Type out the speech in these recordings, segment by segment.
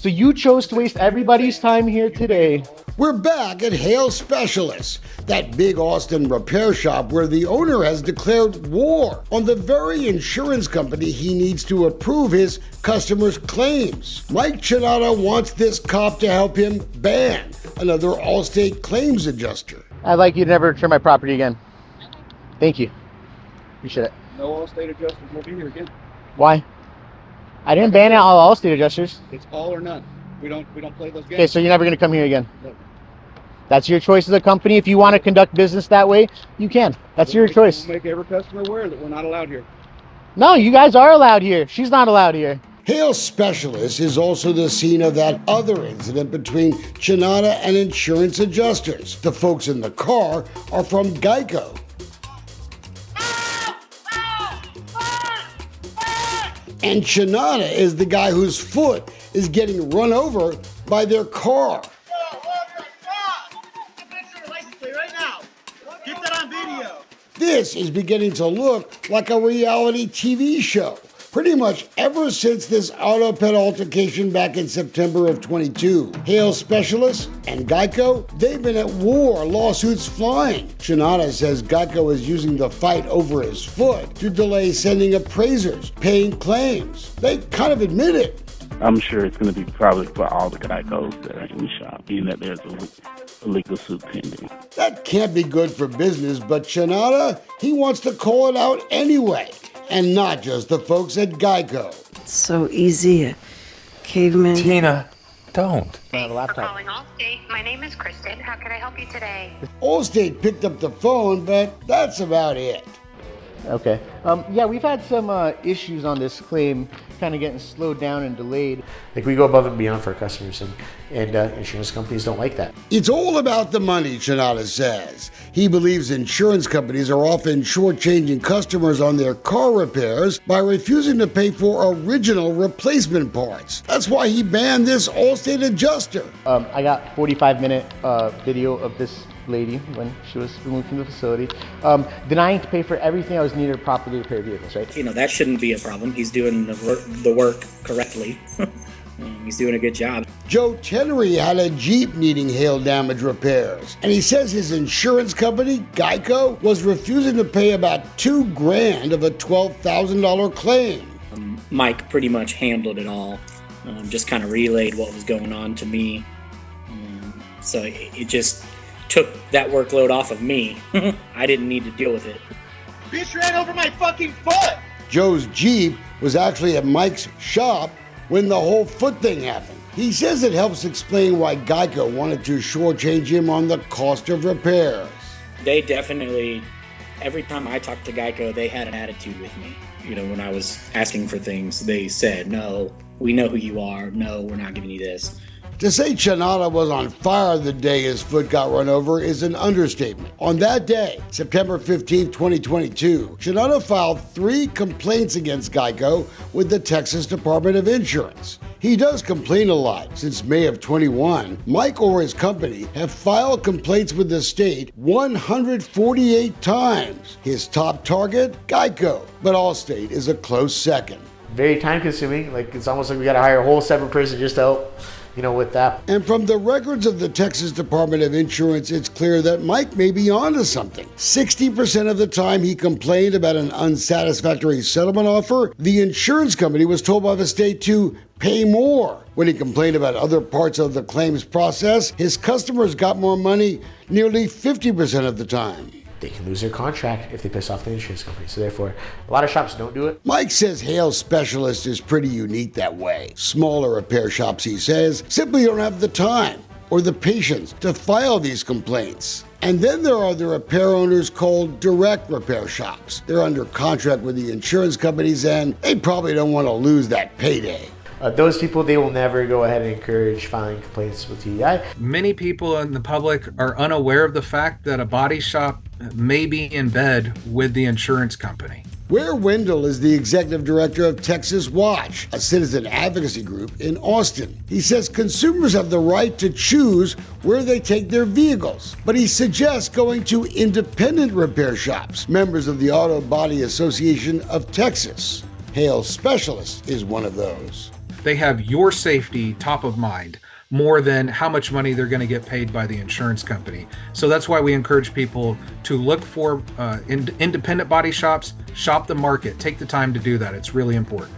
So you chose to waste everybody's time here today. We're back at Hail Specialists, that big Austin repair shop where the owner has declared war on the very insurance company he needs to approve his customers' claims. Mike Chinata wants this cop to help him ban another Allstate claims adjuster. I'd like you to never return my property again. Thank you. Appreciate it. No Allstate adjusters will be here again. Why? I didn't ban out all Allstate adjusters. It's all or none. We don't play those games. Okay, so you're never going to come here again. No. That's your choice as a company. If you want to conduct business that way, you can. That's your choice. We'll make every customer aware that we're not allowed here. No, you guys are allowed here. She's not allowed here. Hail Specialist is also the scene of that other incident between Chinata and insurance adjusters. The folks in the car are from Geico. And Chinata is the guy whose foot is getting run over by their car. This is beginning to look like a reality TV show. Pretty much ever since this auto pet altercation back in September of 22. Hail Specialists and Geico, they've been at war, lawsuits flying. Chinata says Geico is using the fight over his foot to delay sending appraisers, paying claims. They kind of admit it. I'm sure it's going to be probably for all the Geicos that are in the shop, being that there's a legal suit pending. That can't be good for business, but Chinata, he wants to call it out anyway. And not just the folks at Geico. It's so easy, a caveman. Tina, don't. Thanks for calling Allstate. My name is Kristen. How can I help you today? Allstate picked up the phone, but that's about it. Okay. Yeah, we've had some issues on this claim, kind of getting slowed down and delayed. Like, we go above and beyond for our customers, and insurance companies don't like that. It's all about the money, Chinata says. He believes insurance companies are often shortchanging customers on their car repairs by refusing to pay for original replacement parts. That's why he banned this Allstate adjuster. I got 45-minute video of this lady when she was removed from the facility, denying to pay for everything that was needed to properly repair vehicles, right? You know, that shouldn't be a problem. He's doing the work correctly. He's doing a good job. Joe Tenery had a Jeep needing hail damage repairs, and he says his insurance company, Geico, was refusing to pay about $2,000 of a $12,000 claim. Mike pretty much handled it all, just kind of relayed what was going on to me. So it just took that workload off of me. I didn't need to deal with it. Bitch ran over my fucking foot! Joe's Jeep was actually at Mike's shop when the whole foot thing happened. He says it helps explain why Geico wanted to shortchange him on the cost of repairs. They definitely, every time I talked to Geico, they had an attitude with me. You know, when I was asking for things, they said, no, we know who you are. No, we're not giving you this. To say Chinata was on fire the day his foot got run over is an understatement. On that day, September 15, 2022, Chinata filed 3 complaints against Geico with the Texas Department of Insurance. He does complain a lot. Since May of 21, Mike or his company have filed complaints with the state 148 times. His top target, Geico, but Allstate is a close second. Very time consuming. Like, it's almost like we got to hire a whole separate person just to help, with that. And from the records of the Texas Department of Insurance, it's clear that Mike may be onto something. 60% of the time he complained about an unsatisfactory settlement offer, the insurance company was told by the state to pay more. When he complained about other parts of the claims process, his customers got more money nearly 50% of the time. They can lose their contract if they piss off the insurance company. So therefore, a lot of shops don't do it. Mike says Hail Specialist is pretty unique that way. Smaller repair shops, he says, simply don't have the time or the patience to file these complaints. And then there are the repair owners called direct repair shops. They're under contract with the insurance companies and they probably don't want to lose that payday. Those people, they will never go ahead and encourage filing complaints with TDI. Many people in the public are unaware of the fact that a body shop may be in bed with the insurance company. Ware Wendell is the executive director of Texas Watch, a citizen advocacy group in Austin. He says consumers have the right to choose where they take their vehicles, but he suggests going to independent repair shops, members of the Auto Body Association of Texas. Hail Specialist is one of those. They have your safety top of mind more than how much money they're going to get paid by the insurance company. So that's why we encourage people to look for independent body shops, shop the market, take the time to do that. It's really important.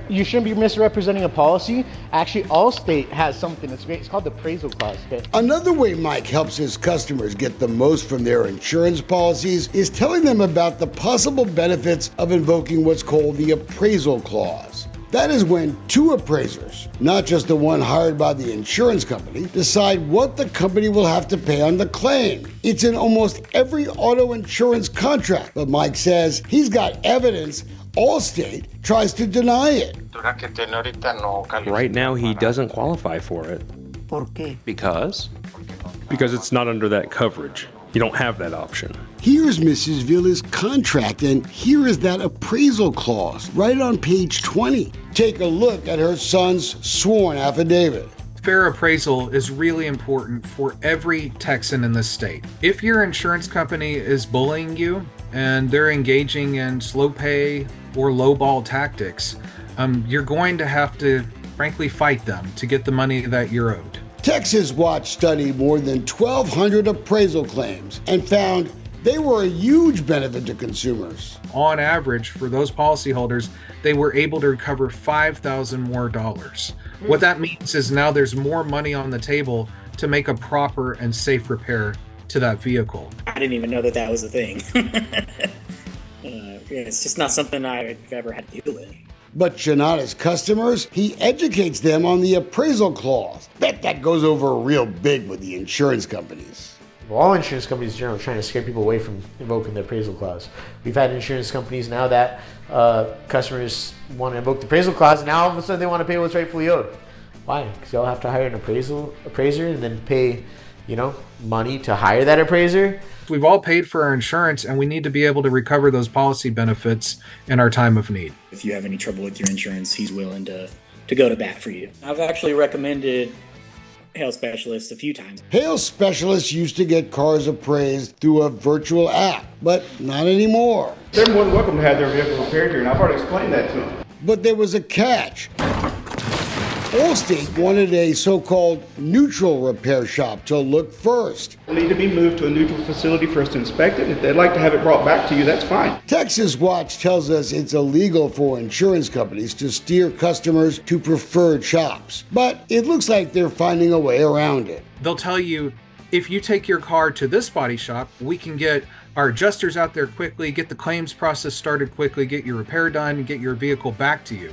You shouldn't be misrepresenting a policy. Actually, Allstate has something that's great. It's called the appraisal clause. Okay? Another way Mike helps his customers get the most from their insurance policies is telling them about the possible benefits of invoking what's called the appraisal clause. That is when two appraisers, not just the one hired by the insurance company, decide what the company will have to pay on the claim. It's in almost every auto insurance contract, but Mike says he's got evidence Allstate tries to deny it. Right now, he doesn't qualify for it. ¿Por qué? Because it's not under that coverage. You don't have that option. Here's Mrs. Villa's contract, and here is that appraisal clause right on page 20. Take a look at her son's sworn affidavit. Fair appraisal is really important for every Texan in this state. If your insurance company is bullying you and they're engaging in slow pay or lowball tactics, you're going to have to, frankly, fight them to get the money that you're owed. Texas Watch studied more than 1,200 appraisal claims and found they were a huge benefit to consumers. On average, for those policyholders, they were able to recover $5,000 more. What that means is now there's more money on the table to make a proper and safe repair to that vehicle. I didn't even know that was a thing. It's just not something I've ever had to deal with. But Shanada's customers, he educates them on the appraisal clause. Bet that goes over real big with the insurance companies. Well, all insurance companies in general are trying to scare people away from invoking the appraisal clause. We've had insurance companies now that customers want to invoke the appraisal clause, and now all of a sudden they want to pay what's rightfully owed. Why? Because y'all have to hire an appraiser and then pay, money to hire that appraiser. We've all paid for our insurance, and we need to be able to recover those policy benefits in our time of need. If you have any trouble with your insurance, he's willing to go to bat for you. I've actually recommended Hail Specialist a few times. Hail Specialist used to get cars appraised through a virtual app, but not anymore. They're more than welcome to have their vehicle repaired here, and I've already explained that to them. But there was a catch. Allstate wanted a so-called neutral repair shop to look first. They'll need to be moved to a neutral facility for us to inspect it. If they'd like to have it brought back to you, that's fine. Texas Watch tells us it's illegal for insurance companies to steer customers to preferred shops, but it looks like they're finding a way around it. They'll tell you, if you take your car to this body shop, we can get our adjusters out there quickly, get the claims process started quickly, get your repair done, and get your vehicle back to you.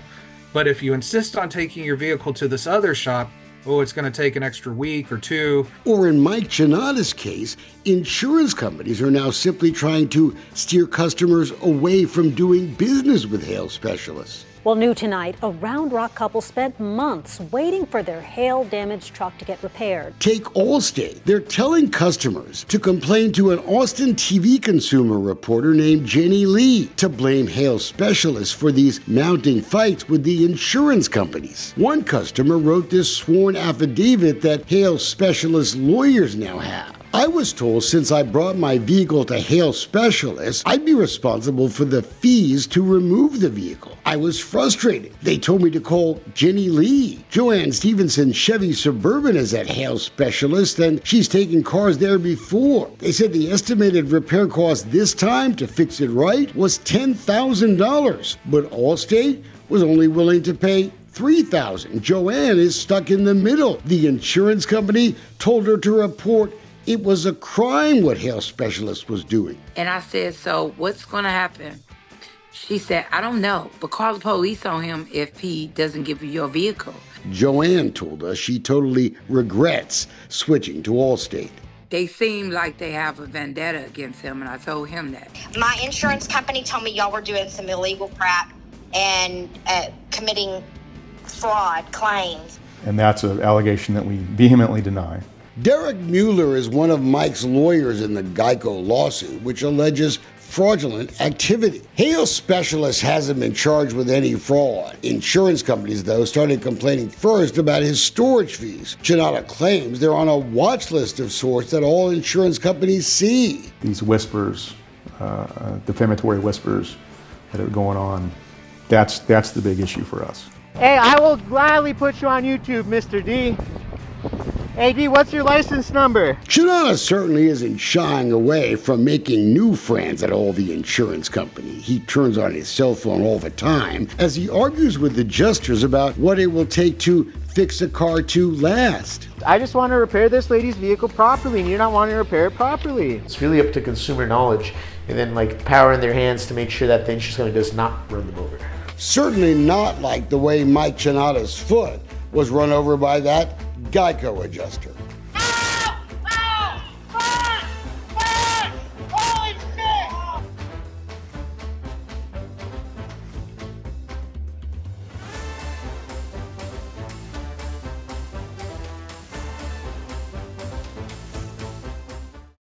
But if you insist on taking your vehicle to this other shop, it's going to take an extra week or two. Or in Mike Chinada's case, insurance companies are now simply trying to steer customers away from doing business with hail specialists. Well, new tonight, a Round Rock couple spent months waiting for their hail-damaged truck to get repaired. Take Allstate. They're telling customers to complain to an Austin TV consumer reporter named Jenny Lee to blame hail specialists for these mounting fights with the insurance companies. One customer wrote this sworn affidavit that hail specialist lawyers now have. I was told since I brought my vehicle to Hail Specialists, I'd be responsible for the fees to remove the vehicle. I was frustrated. They told me to call Jenny Lee. Joanne Stevenson Chevy Suburban is at Hail Specialists, and she's taken cars there before. They said the estimated repair cost this time to fix it right was $10,000, but Allstate was only willing to pay $3,000. Joanne is stuck in the middle. The insurance company told her to report it was a crime what Hail Specialist was doing. And I said, so what's going to happen? She said, I don't know, but call the police on him if he doesn't give you your vehicle. Joanne told us she totally regrets switching to Allstate. They seem like they have a vendetta against him, and I told him that. My insurance company told me y'all were doing some illegal crap and committing fraud claims. And that's an allegation that we vehemently deny. Derek Mueller is one of Mike's lawyers in the Geico lawsuit, which alleges fraudulent activity. Hail Specialist hasn't been charged with any fraud. Insurance companies, though, started complaining first about his storage fees. Chinada claims they're on a watch list of sorts that all insurance companies see. These whispers, defamatory whispers that are going on, that's the big issue for us. Hey, I will gladly put you on YouTube, Mr. D. Hey, D, what's your license number? Shanana certainly isn't shying away from making new friends at all the insurance company. He turns on his cell phone all the time as he argues with adjusters about what it will take to fix a car to last. I just want to repair this lady's vehicle properly, and you're not wanting to repair it properly. It's really up to consumer knowledge and then like power in their hands to make sure that the insurance company does not run them over. Certainly not like the way Mike Shanata's foot was run over by that Geico adjuster.